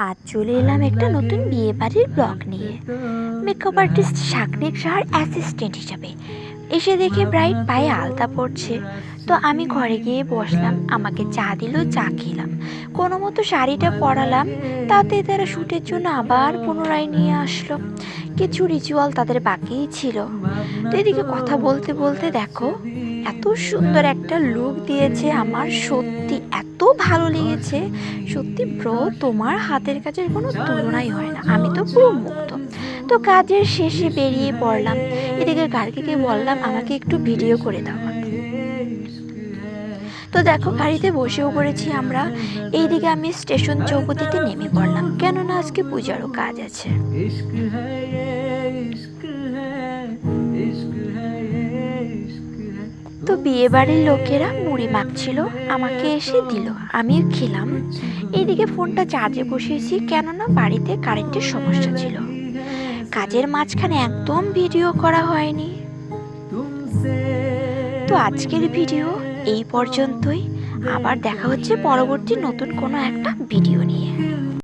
আজ চলে এলাম একটা নতুন বিয়ে বাড়ির ব্লগ নিয়ে। মেকআপ আর্টিস্ট শাকনিক শাহর অ্যাসিস্ট্যান্ট হিসাবে এসে দেখে ব্রাইড পায়ে আলতা পড়ছে। তো আমি ঘরে গিয়ে বসলাম, আমাকে চা দিল, চা খেলাম, কোনো মতো শাড়িটা পরালাম। তাতে তারা শ্যুটের জন্য আবার পুনরায় নিয়ে আসলো। কিছু রিচুয়াল তাদের বাকিই ছিল। তো এদিকে কথা বলতে বলতে দেখো এত সুন্দর একটা লুক দিয়েছে, আমার সত্যি এত ভালো লেগেছে। সত্যি ব্রো, তোমার হাতের কাজের কোনো তুলনাই হয় না, আমি তো পুরো মুগ্ধ। তো কাজের শেষে বেরিয়ে পড়লাম। এদিকে গার্গীকে বললাম আমাকে একটু ভিডিও করে দাও। তো দেখো গাড়িতে বসেও পড়েছি আমরা। এইদিকে আমি স্টেশন চৌপতিতে নেমে পড়লাম, কেননা আজকে পূজারও কাজ আছে। তো বিয়ে বাড়ির লোকেরা মুড়ি মাখছিল, আমাকে এসে দিল, আমিও খেলাম। এইদিকে ফোনটা চার্জে বসিয়েছি, কেননা বাড়িতে কারেন্টের সমস্যা ছিল। কাজের মাঝখানে একদম ভিডিও করা হয়নি। তো আজকের ভিডিও এই পর্যন্তই। আবার দেখা হচ্ছে পরবর্তী নতুন কোনো একটা ভিডিও নিয়ে।